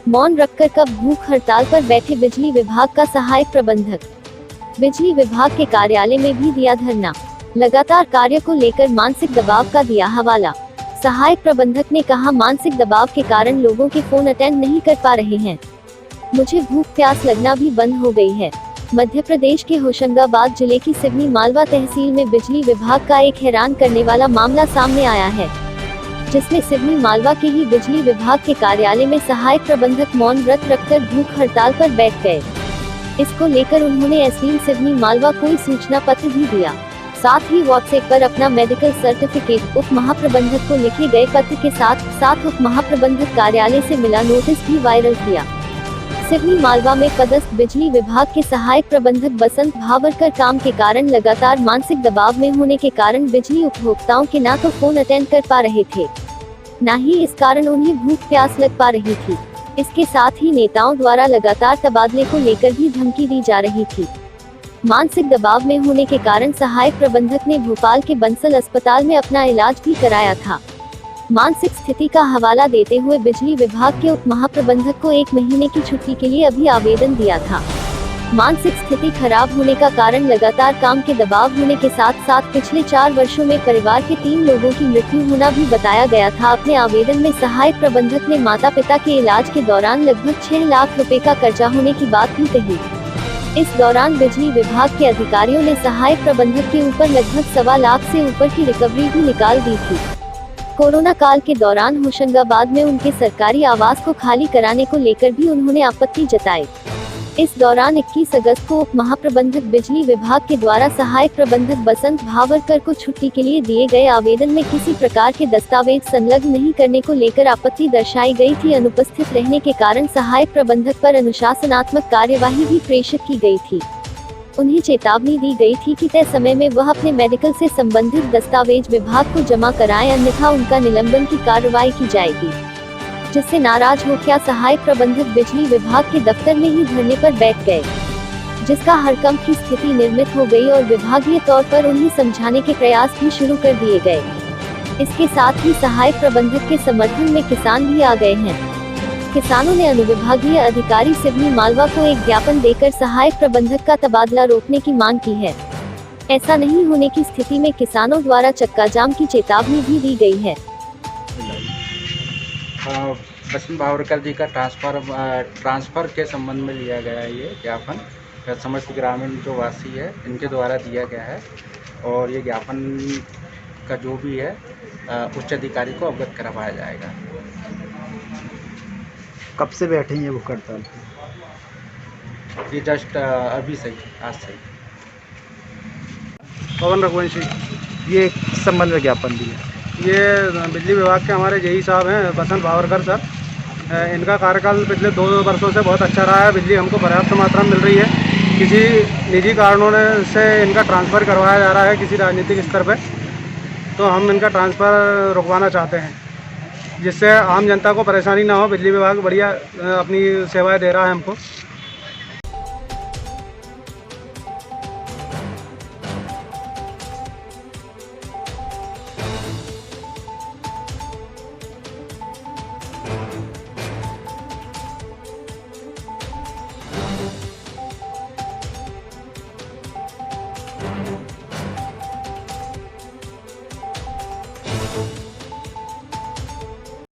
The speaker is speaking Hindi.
मौन रखकर कब भूख हड़ताल पर बैठे बिजली विभाग का सहायक प्रबंधक। बिजली विभाग के कार्यालय में भी दिया धरना। लगातार कार्य को लेकर मानसिक दबाव का दिया हवाला। सहायक प्रबंधक ने कहा, मानसिक दबाव के कारण लोगों के फोन अटेंड नहीं कर पा रहे हैं। मुझे भूख प्यास लगना भी बंद हो गई है। मध्य प्रदेश के होशंगाबाद जिले की सिवनी मालवा तहसील में बिजली विभाग का एक हैरान करने वाला मामला सामने आया है, जिसमें सिवनी मालवा के ही बिजली विभाग के कार्यालय में सहायक प्रबंधक मौन व्रत रखकर भूख हड़ताल पर बैठ गए। इसको लेकर उन्होंने एसडीएम सिवनी मालवा को सूचना पत्र भी दिया। साथ ही व्हाट्सएप पर अपना मेडिकल सर्टिफिकेट उप महाप्रबंधक को लिखे गए पत्र के साथ उप महाप्रबंधक कार्यालय से मिला नोटिस भी वायरल किया। सिवनी मालवा में पदस्थ बिजली विभाग के सहायक प्रबंधक बसंत भावरकर काम के कारण लगातार मानसिक दबाव में होने के कारण बिजली उपभोक्ताओं के ना तो फोन अटेंड कर पा रहे थे, न ही इस कारण उन्हें भूख प्यास लग पा रही थी। इसके साथ ही नेताओं द्वारा लगातार तबादले को लेकर भी धमकी दी जा रही थी। मानसिक दबाव में होने के कारण सहायक प्रबंधक ने भोपाल के बंसल अस्पताल में अपना इलाज भी कराया था। मानसिक स्थिति का हवाला देते हुए बिजली विभाग के उप महाप्रबंधक को 1 महीने की छुट्टी के लिए अभी आवेदन दिया था। मानसिक स्थिति खराब होने का कारण लगातार काम के दबाव होने के साथ पिछले 4 वर्षों में परिवार के 3 लोगों की मृत्यु होना भी बताया गया था। अपने आवेदन में सहायक प्रबंधक ने माता पिता के इलाज के दौरान लगभग 6 लाख रुपए का कर्जा होने की बात भी कही। इस दौरान बिजली विभाग के अधिकारियों ने सहायक प्रबंधक के ऊपर लगभग 1.25 लाख से ऊपर की रिकवरी भी निकाल दी थी। कोरोना काल के दौरान होशंगाबाद में उनके सरकारी आवास को खाली कराने को लेकर भी उन्होंने आपत्ति जताई। इस दौरान 21 अगस्त को उप महाप्रबंधक बिजली विभाग के द्वारा सहायक प्रबंधक बसंत भावरकर को छुट्टी के लिए दिए गए आवेदन में किसी प्रकार के दस्तावेज संलग्न नहीं करने को लेकर आपत्ति दर्शाई गई थी। अनुपस्थित रहने के कारण सहायक प्रबंधक पर अनुशासनात्मक कार्यवाही भी प्रेषित की गई थी। उन्हें चेतावनी दी गई थी कि तय समय में वह अपने मेडिकल से संबंधित दस्तावेज विभाग को जमा कराएं, अन्यथा उनका निलंबन की कार्रवाई की जाएगी। जिससे नाराज होकर सहायक प्रबंधक बिजली विभाग के दफ्तर में ही धरने पर बैठ गए, जिसका हड़कंप की स्थिति निर्मित हो गई और विभागीय तौर पर उन्हें समझाने के प्रयास भी शुरू कर दिए गए। इसके साथ ही सहायक प्रबंधक के समर्थन में किसान भी आ गए हैं। किसानों ने अनुविभागीय अधिकारी सिवनी मालवा को एक ज्ञापन देकर सहायक प्रबंधक का तबादला रोकने की मांग की है। ऐसा नहीं होने की स्थिति में किसानों द्वारा चक्का जाम की चेतावनी भी दी गई है। बसंत भावरकर जी का ट्रांसफ़र के संबंध में लिया गया है ये ज्ञापन। समस्त ग्रामीण जो वासी है इनके द्वारा दिया गया है और ये ज्ञापन का जो भी है उच्च अधिकारी को अवगत करवाया जाएगा। कब से बैठे हैं ये भूख हड़ताल? ये जस्ट अभी सही, आज सही। पवन रघुवंशी, ये किस संबंध में ज्ञापन दिया? ये बिजली विभाग के हमारे जेई साहब हैं बसंत भावरकर सर। इनका कार्यकाल पिछले 2 वर्षों से बहुत अच्छा रहा है। बिजली हमको पर्याप्त मात्रा में मिल रही है। किसी निजी कारणों से इनका ट्रांसफ़र करवाया जा रहा है किसी राजनीतिक स्तर पे, तो हम इनका ट्रांसफ़र रुकवाना चाहते हैं, जिससे आम जनता को परेशानी ना हो। बिजली विभाग बढ़िया अपनी सेवाएं दे रहा है हमको। Thank you.